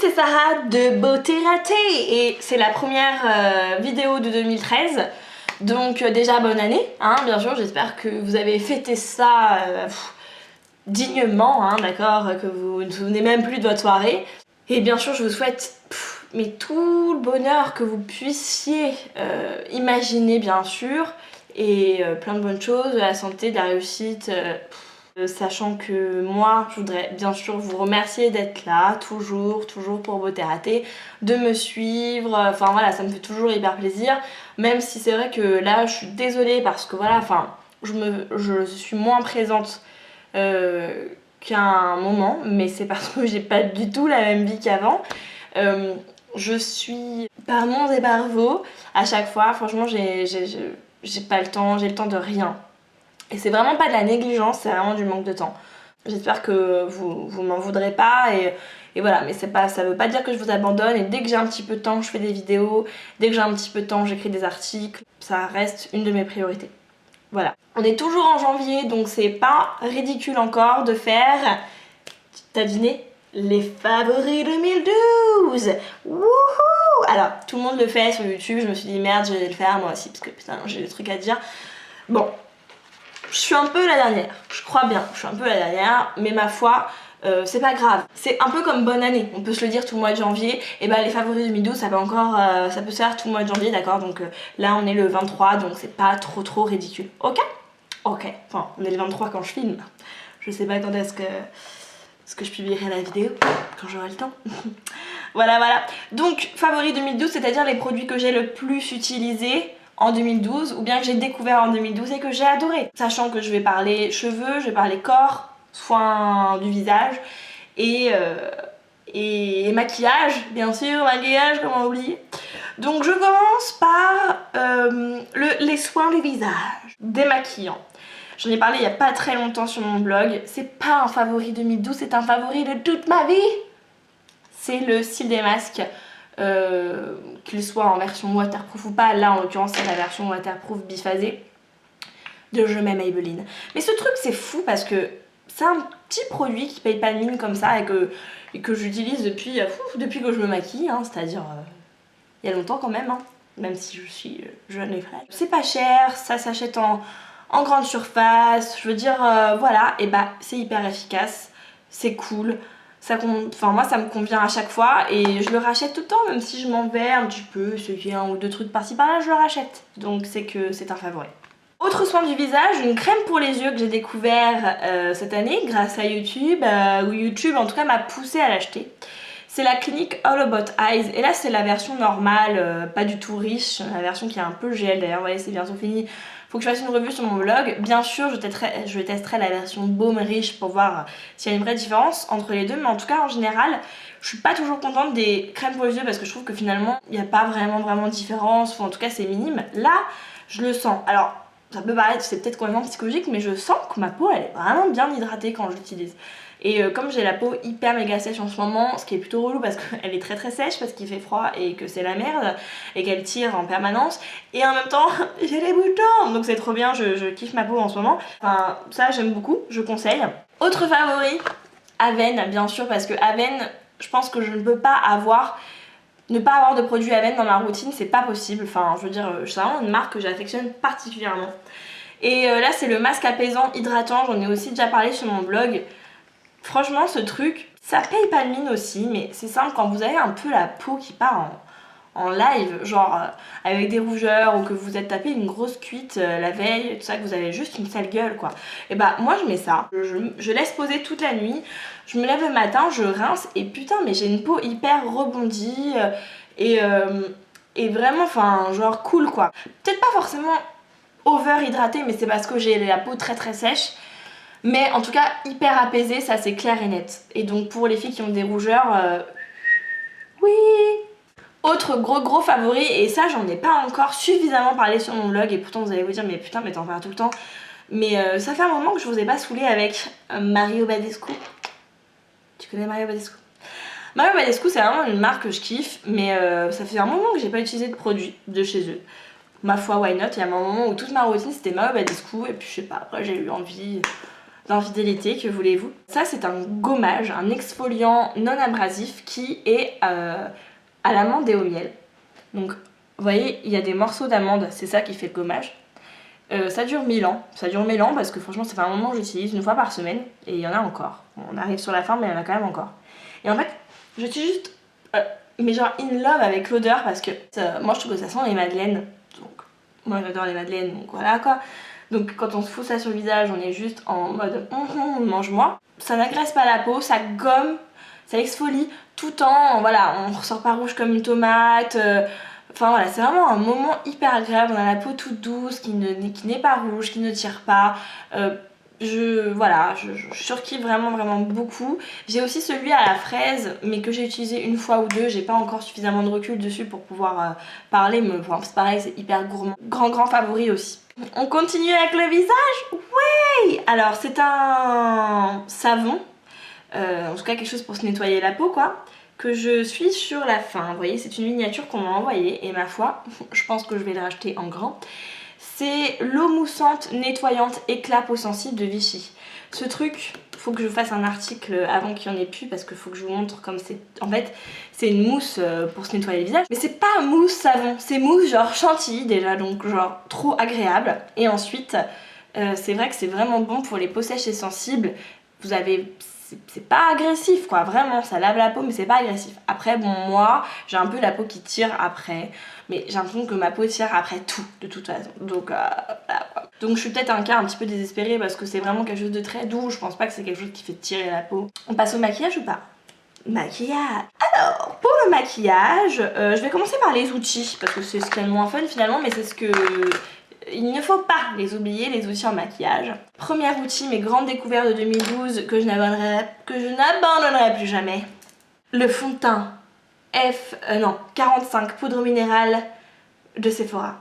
c'est Sarah de Beauté Ratée et c'est la première vidéo de 2013. Donc déjà bonne année, hein, bien sûr, j'espère que vous avez fêté ça dignement, hein, d'accord, que vous ne vous souvenez même plus de votre soirée. Et bien sûr je vous souhaite mais tout le bonheur que vous puissiez imaginer bien sûr, et plein de bonnes choses, de la santé, de la réussite. Sachant que moi, je voudrais bien sûr vous remercier d'être là, toujours pour Beauté Ratée, de me suivre, enfin voilà, ça me fait toujours hyper plaisir, même si c'est vrai que là, je suis désolée parce que voilà, enfin, je suis moins présente qu'à un moment, mais c'est parce que j'ai pas du tout la même vie qu'avant. Je suis par monts et par veaux à chaque fois, franchement, j'ai pas le temps, j'ai le temps de rien. Et c'est vraiment pas de la négligence, c'est vraiment du manque de temps. J'espère que vous m'en voudrez pas et voilà, mais ça veut pas dire que je vous abandonne, et dès que j'ai un petit peu de temps, je fais des vidéos, dès que j'ai un petit peu de temps, j'écris des articles, ça reste une de mes priorités. Voilà. On est toujours en janvier, donc c'est pas ridicule encore de faire, t'as deviné, les favoris 2012. Wouhou! Alors, tout le monde le fait sur YouTube, je me suis dit merde, je vais le faire moi aussi, parce que putain, j'ai des trucs à dire. Bon. Je suis un peu la dernière, je crois bien, je suis un peu la dernière, mais ma foi, c'est pas grave. C'est un peu comme bonne année, on peut se le dire tout le mois de janvier, et bah les favoris 2012 ça peut encore, ça peut se faire tout le mois de janvier, d'accord, donc là on est le 23, donc c'est pas trop ridicule, ok? Ok, enfin on est le 23 quand je filme, je sais pas quand est-ce que je publierai la vidéo, quand j'aurai le temps. Voilà, donc favoris 2012, c'est-à-dire les produits que j'ai le plus utilisés en 2012 ou bien que j'ai découvert en 2012 et que j'ai adoré. Sachant que je vais parler cheveux, je vais parler corps, soins du visage et maquillage, bien sûr, maquillage, comment oublier. Donc je commence par les soins du visage, démaquillant. J'en ai parlé il n'y a pas très longtemps sur mon blog, c'est pas un favori 2012, c'est un favori de toute ma vie. C'est le Cils des masques. Qu'il soit en version waterproof ou pas, là en l'occurrence c'est la version waterproof biphasée de Je m'aime Maybelline. Mais ce truc c'est fou parce que c'est un petit produit qui paye pas de mine comme ça et que j'utilise depuis que je me maquille, hein, c'est-à-dire il y a longtemps quand même, hein, même si je suis jeune et fraîche. C'est pas cher, ça s'achète en grande surface, je veux dire voilà, et bah c'est hyper efficace, c'est cool. Enfin moi ça me convient à chaque fois et je le rachète tout le temps, même si je m'en vais un petit peu, ce qui est un ou deux trucs par-ci par-là, je le rachète. Donc c'est que c'est un favori. Autre soin du visage, une crème pour les yeux que j'ai découvert cette année grâce à YouTube, ou YouTube en tout cas m'a poussée à l'acheter. C'est la Clinique All About Eyes et là c'est la version normale, pas du tout riche, la version qui est un peu gel d'ailleurs, vous voyez c'est bientôt fini. Faut que je fasse une revue sur mon blog. Bien sûr, je testerai la version baume riche pour voir s'il y a une vraie différence entre les deux. Mais en tout cas, en général, je suis pas toujours contente des crèmes pour les yeux parce que je trouve que finalement, il n'y a pas vraiment de différence. Ou en tout cas, c'est minime. Là, je le sens. Alors, ça peut paraître, c'est peut-être complètement psychologique, mais je sens que ma peau, elle est vraiment bien hydratée quand je l'utilise. Et comme j'ai la peau hyper méga sèche en ce moment, ce qui est plutôt relou parce qu'elle est très sèche parce qu'il fait froid et que c'est la merde et qu'elle tire en permanence, et en même temps j'ai les boutons, donc c'est trop bien, je kiffe ma peau en ce moment. Enfin ça j'aime beaucoup, je conseille. Autre favori, Avène bien sûr, parce que Avène, je pense que je ne peux pas ne pas avoir de produit Avène dans ma routine, c'est pas possible. Enfin je veux dire, c'est vraiment une marque que j'affectionne particulièrement. Et là c'est le masque apaisant hydratant, j'en ai aussi déjà parlé sur mon blog. Franchement ce truc, ça paye pas de mine aussi, mais c'est simple, quand vous avez un peu la peau qui part en live, genre avec des rougeurs ou que vous êtes tapé une grosse cuite la veille, tout ça, que vous avez juste une sale gueule quoi. Et bah moi je mets ça, je laisse poser toute la nuit, je me lève le matin, je rince et putain mais j'ai une peau hyper rebondie et vraiment enfin genre cool quoi. Peut-être pas forcément over hydratée, mais c'est parce que j'ai la peau très sèche. Mais en tout cas hyper apaisée, ça c'est clair et net. Et donc pour les filles qui ont des rougeurs, oui. Autre gros favori, et ça j'en ai pas encore suffisamment parlé sur mon blog, et pourtant vous allez vous dire mais putain mais t'en parles tout le temps. Mais ça fait un moment que je vous ai pas saoulé avec Mario Badescu. Tu connais Mario Badescu? Mario Badescu c'est vraiment une marque que je kiffe, mais ça fait un moment que j'ai pas utilisé de produits de chez eux. Ma foi why not, il y a un moment où toute ma routine c'était Mario Badescu, et puis je sais pas, après j'ai eu envie d'infidélité, que voulez-vous. Ça c'est un gommage, un exfoliant non abrasif qui est à l'amande et au miel. Donc vous voyez, il y a des morceaux d'amande, c'est ça qui fait le gommage. Ça dure 1000 ans. Ça dure 1000 ans parce que franchement, ça fait un moment que j'utilise, une fois par semaine. Et il y en a encore. On arrive sur la fin, mais il y en a quand même encore. Et en fait, je suis juste. Mais genre in love avec l'odeur parce que moi je trouve que ça sent les madeleines. Donc, moi j'adore les madeleines, donc voilà quoi. Donc, quand on se fout ça sur le visage, on est juste en mode mange-moi. Ça n'agresse pas la peau, ça gomme, ça exfolie tout en. Voilà, on ressort pas rouge comme une tomate. Enfin voilà, c'est vraiment un moment hyper agréable. On a la peau toute douce, qui n'est pas rouge, qui ne tire pas. Je surkiffe vraiment beaucoup. J'ai aussi celui à la fraise, mais que j'ai utilisé une fois ou deux. J'ai pas encore suffisamment de recul dessus pour pouvoir parler, mais enfin, c'est pareil, c'est hyper gourmand. Grand favori aussi. On continue avec le visage. Ouais. Alors c'est un savon, en tout cas quelque chose pour se nettoyer la peau quoi, que je suis sur la fin. Vous voyez, c'est une miniature qu'on m'a envoyée et ma foi, je pense que je vais le racheter en grand. C'est l'eau moussante nettoyante éclat peau sensible de Vichy. Ce truc, faut que je fasse un article avant qu'il n'y en ait plus parce qu'il faut que je vous montre comme c'est. En fait, c'est une mousse pour se nettoyer le visage. Mais c'est pas mousse savon, c'est mousse genre chantilly déjà, donc genre trop agréable. Et ensuite, c'est vrai que c'est vraiment bon pour les peaux sèches et sensibles. Vous avez. C'est pas agressif quoi, vraiment, ça lave la peau mais c'est pas agressif. Après bon, moi j'ai un peu la peau qui tire après, mais j'ai l'impression que ma peau tire après tout de toute façon, donc voilà quoi. Donc je suis peut-être un cas un petit peu désespéré parce que c'est vraiment quelque chose de très doux, je pense pas que c'est quelque chose qui fait tirer la peau. On passe au maquillage ou pas? Maquillage. Alors pour le maquillage, je vais commencer par les outils parce que c'est ce qui est le moins fun finalement, mais c'est ce que... Il ne faut pas les oublier, les outils en maquillage. Premier outil, mes grandes découvertes de 2012 que je n'abandonnerai plus jamais. Le fond de teint 45 poudre minérale de Sephora.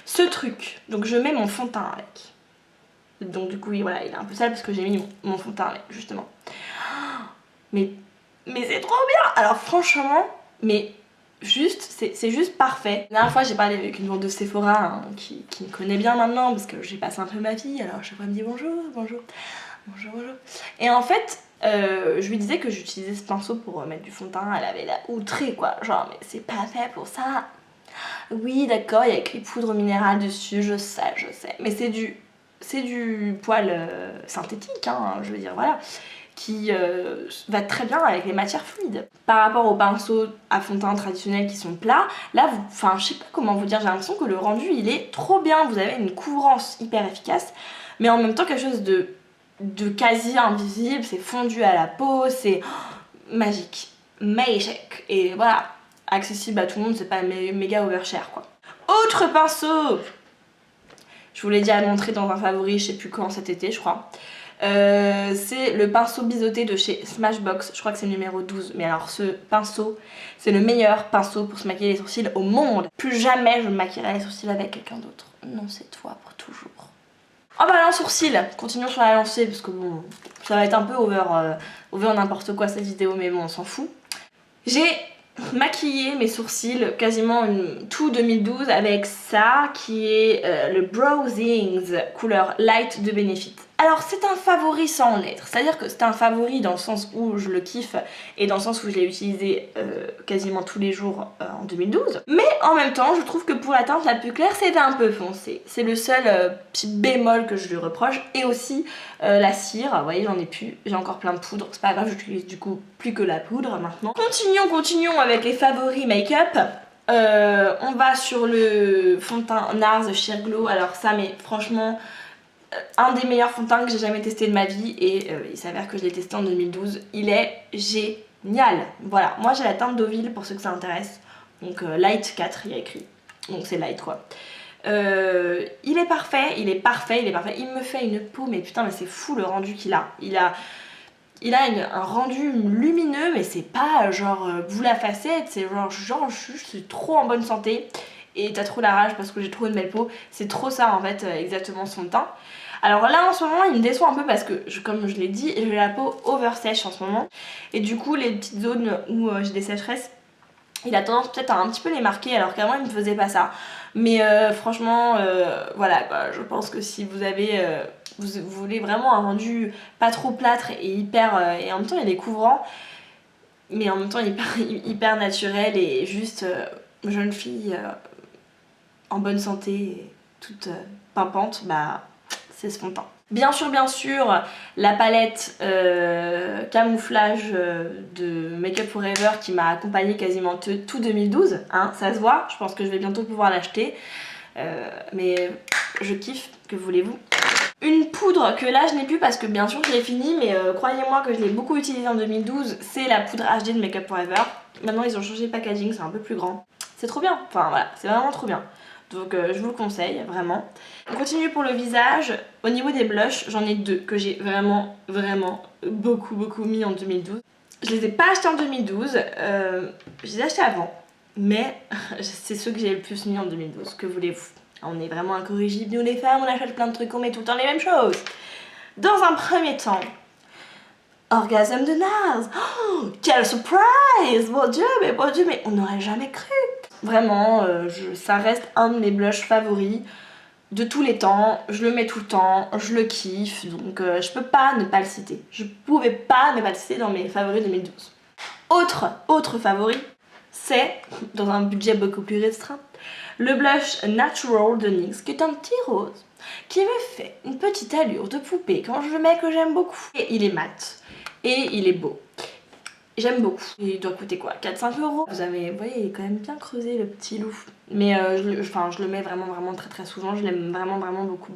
Ce truc, donc je mets mon fond de teint avec. Donc du coup, voilà, il est un peu sale parce que j'ai mis mon fond de teint avec, justement. Mais c'est trop bien. Alors franchement, c'est juste parfait. La dernière fois j'ai parlé avec une vente de Sephora qui me connaît bien maintenant parce que j'ai passé un peu ma vie, alors chaque fois elle me dit bonjour. Et en fait je lui disais que j'utilisais ce pinceau pour mettre du fond de teint, elle avait la outrée quoi, genre mais c'est pas fait pour ça. Oui d'accord, il y a écrit poudre minérale dessus, je sais, mais c'est du poil synthétique hein, je veux dire voilà, qui va très bien avec les matières fluides. Par rapport aux pinceaux à fond de teint traditionnels qui sont plats, là, je sais pas comment vous dire, j'ai l'impression que le rendu il est trop bien, vous avez une couvrance hyper efficace, mais en même temps quelque chose de quasi invisible, c'est fondu à la peau, c'est magique, et voilà, accessible à tout le monde, c'est pas méga overshare quoi. Autre pinceau, je vous l'ai déjà montré dans un favori, je sais plus quand, cet été je crois. C'est le pinceau biseauté de chez Smashbox, je crois que c'est le numéro 12. Mais alors ce pinceau, c'est le meilleur pinceau pour se maquiller les sourcils au monde. Plus jamais je me maquillerai les sourcils avec quelqu'un d'autre. Non, c'est toi pour toujours. Oh bah non, sourcils, continuons sur la lancée parce que bon, ça va être un peu over n'importe quoi cette vidéo, mais bon, on s'en fout. J'ai maquillé mes sourcils quasiment tout 2012 avec ça qui est le Browsings couleur light de Benefit. Alors c'est un favori sans l'être, c'est-à-dire que c'est un favori dans le sens où je le kiffe et dans le sens où je l'ai utilisé quasiment tous les jours en 2012. Mais en même temps je trouve que pour la teinte la plus claire c'est un peu foncé. C'est le seul petit bémol que je lui reproche. Et aussi la cire, vous voyez j'en ai plus, j'ai encore plein de poudre, c'est pas grave, j'utilise du coup plus que la poudre maintenant. Continuons avec les favoris make-up. On va sur le fond de teint NARS Sheer Glow. Alors ça mais franchement un des meilleurs fonds de teint que j'ai jamais testé de ma vie et il s'avère que je l'ai testé en 2012. Il est génial. Voilà, moi j'ai la teinte Deauville pour ceux que ça intéresse. Donc Light 4 il y a écrit. Donc c'est light quoi. Il est parfait. Il me fait une peau mais putain mais c'est fou le rendu qu'il a. Il a un rendu lumineux mais c'est pas genre boule à facettes, c'est genre je suis trop en bonne santé et t'as trop la rage parce que j'ai trop une belle peau. C'est trop ça en fait exactement son teint. Alors là en ce moment il me déçoit un peu parce que comme je l'ai dit j'ai la peau over sèche en ce moment et du coup les petites zones où j'ai des sécheresses Il a tendance peut-être à un petit peu les marquer alors qu'avant il ne faisait pas ça. Mais franchement, voilà quoi, je pense que si vous avez... vous voulez vraiment un rendu pas trop plâtre et hyper... et en même temps il est couvrant, mais en même temps hyper naturel et juste jeune fille en bonne santé et toute pimpante, bah c'est ce fond de teint. Bien sûr, la palette camouflage de Make Up For Ever qui m'a accompagnée quasiment tout 2012, hein, ça se voit, je pense que je vais bientôt pouvoir l'acheter, mais je kiffe, que voulez-vous. Une poudre que là je n'ai plus parce que bien sûr je l'ai fini, mais croyez-moi que je l'ai beaucoup utilisée en 2012, c'est la poudre HD de Make Up For Ever. Maintenant ils ont changé le packaging, c'est un peu plus grand. C'est trop bien, enfin voilà, c'est vraiment trop bien. Donc je vous le conseille, vraiment. On continue pour le visage. Au niveau des blushs, j'en ai deux que j'ai vraiment beaucoup mis en 2012. Je les ai pas achetés en 2012, je les ai achetés avant. Mais c'est ceux que j'ai le plus mis en 2012, que voulez-vous? On est vraiment incorrigibles, nous les femmes, on achète plein de trucs, on met tout le temps les mêmes choses. Dans un premier temps, Orgasme de Nars. Oh, quelle surprise! Mon dieu, mais on n'aurait jamais cru. Vraiment, ça reste un de mes blushs favoris de tous les temps. Je le mets tout le temps, je le kiffe, donc je peux pas ne pas le citer. Je pouvais pas ne pas le citer dans mes favoris 2012. Autre favori, c'est, dans un budget beaucoup plus restreint, le blush Natural de NYX, qui est un petit rose, qui me fait une petite allure de poupée quand je le mets, que j'aime beaucoup. Et il est mat, et il est beau. J'aime beaucoup. Il doit coûter quoi, 4-5 €. Vous voyez, il est quand même bien creusé le petit loup. Mais je le mets vraiment très souvent. Je l'aime vraiment beaucoup.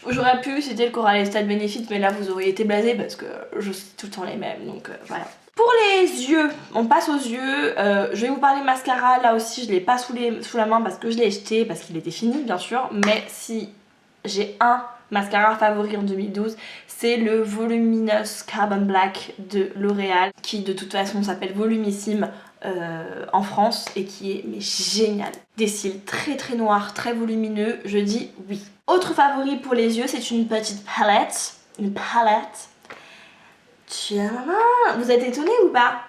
J'aurais pu citer le Coral Estate Benefit, mais là vous auriez été blasé parce que je cite tout le temps les mêmes, donc voilà. Pour les yeux, on passe aux yeux. Je vais vous parler mascara. Là aussi, je l'ai pas sous la main parce que je l'ai jeté, parce qu'il était fini bien sûr. Mais si j'ai un mascara favori en 2012, c'est le Voluminous Carbon Black de L'Oréal, qui de toute façon s'appelle Volumissime en France et qui est génial. Des cils très noirs, très volumineux, je dis oui. Autre favori pour les yeux, c'est une petite palette. Tiens, vous êtes étonnés ou pas?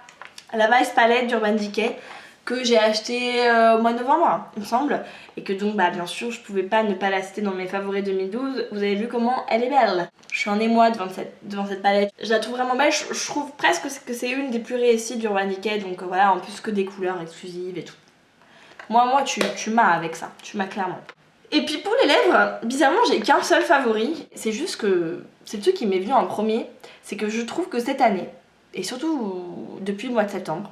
La Vice Palette d'Urban Decay, que j'ai acheté au mois de novembre, il me semble, et que donc bien sûr je pouvais pas ne pas la citer dans mes favoris 2012. Vous avez vu comment elle est belle. Je suis en émoi devant cette palette. Je la trouve vraiment belle, je trouve presque que c'est une des plus réussies d'Urban Decay, donc voilà, en plus que des couleurs exclusives et tout. Moi tu m'as avec ça, tu m'as clairement. Et puis pour les lèvres, bizarrement j'ai qu'un seul favori, c'est juste que c'est le truc qui m'est venu en premier, c'est que je trouve que cette année, et surtout depuis le mois de septembre,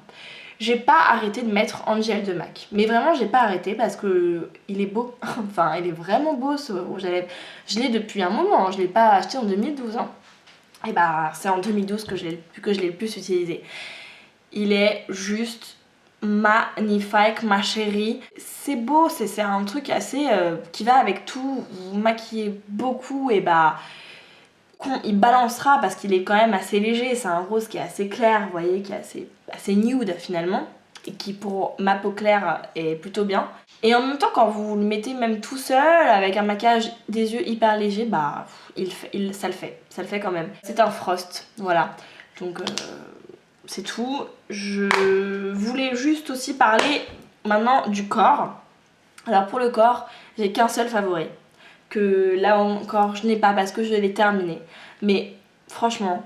j'ai pas arrêté de mettre Angel de MAC. Mais vraiment j'ai pas arrêté parce que il est beau. Enfin il est vraiment beau ce rouge à lèvres. Je l'ai depuis un moment, je l'ai pas acheté en 2012 hein. Et c'est en 2012 que je l'ai le plus utilisé. Il est juste magnifique ma chérie. C'est beau, c'est un truc assez qui va avec tout. Vous maquillez beaucoup et il balancera parce qu'il est quand même assez léger. C'est un rose qui est assez clair, vous voyez, qui est assez nude finalement, et qui pour ma peau claire est plutôt bien. Et en même temps quand vous le mettez même tout seul avec un maquillage des yeux hyper léger, ça le fait quand même. C'est un Frost, voilà. Donc c'est tout. Je voulais juste aussi parler maintenant du corps. Alors pour le corps, j'ai qu'un seul favori, que là encore je n'ai pas parce que je l'ai terminé. Mais franchement,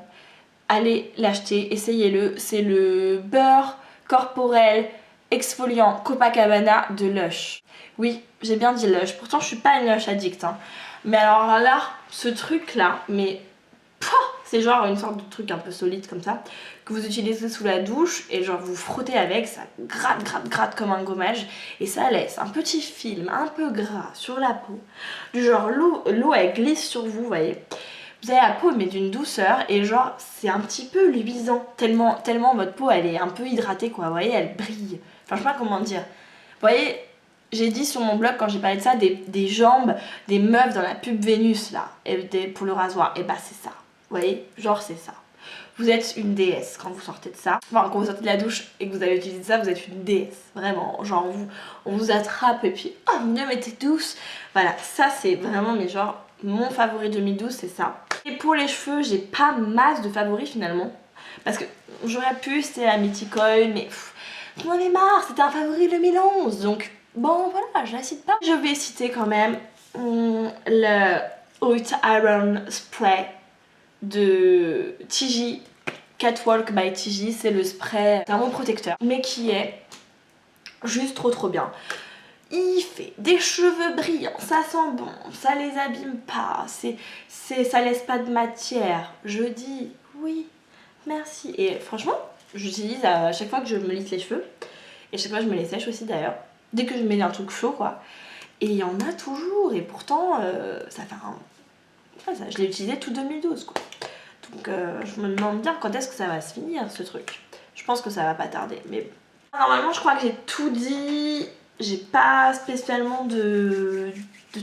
allez l'acheter, essayez-le. C'est le beurre corporel exfoliant Copacabana de Lush. Oui, j'ai bien dit Lush, pourtant je suis pas une Lush addict hein. Mais alors là, ce truc là, mais c'est genre une sorte de truc un peu solide comme ça, que vous utilisez sous la douche et genre vous frottez avec, ça gratte comme un gommage et ça laisse un petit film un peu gras sur la peau, du genre l'eau elle glisse sur vous, voyez. Vous avez la peau mais d'une douceur et genre c'est un petit peu luisant, tellement votre peau elle est un peu hydratée quoi, vous voyez, elle brille. Enfin je sais pas comment dire. Vous voyez, j'ai dit sur mon blog quand j'ai parlé de ça, des jambes, des meufs dans la pub Vénus là, pour le rasoir, et c'est ça. Vous voyez, genre c'est ça. Vous êtes une déesse quand vous sortez de ça. Enfin, quand vous sortez de la douche et que vous avez utilisé ça, vous êtes une déesse. Vraiment, genre on vous attrape et puis oh mon dieu mais t'es douce. Voilà, ça c'est vraiment mon favori 2012 c'est ça. Et pour les cheveux, j'ai pas masse de favoris finalement. Parce que j'aurais pu, c'était la Mythic Oil, mais j'en avais marre, c'était un favori 2011, donc bon voilà, je la cite pas. Je vais citer quand même le Oit Iron Spray de TJ, Catwalk by TJ, c'est le spray thermoprotecteur, mais qui est juste trop bien. Il fait des cheveux brillants, ça sent bon, ça les abîme pas, ça laisse pas de matière. Je dis oui, merci. Et franchement, j'utilise à chaque fois que je me lisse les cheveux, et chaque fois que je me les sèche aussi d'ailleurs, dès que je mets un truc chaud quoi. Et il y en a toujours, et pourtant ça fait un... Enfin, je l'ai utilisé tout 2012 quoi. Donc je me demande bien quand est-ce que ça va se finir ce truc. Je pense que ça va pas tarder, mais normalement je crois que j'ai tout dit. J'ai pas spécialement de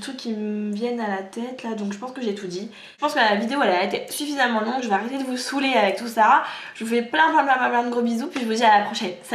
trucs qui me viennent à la tête là, donc je pense que j'ai tout dit. Je pense que la vidéo elle a été suffisamment longue, je vais arrêter de vous saouler avec tout ça. Je vous fais plein de gros bisous, puis je vous dis à la prochaine. Salut!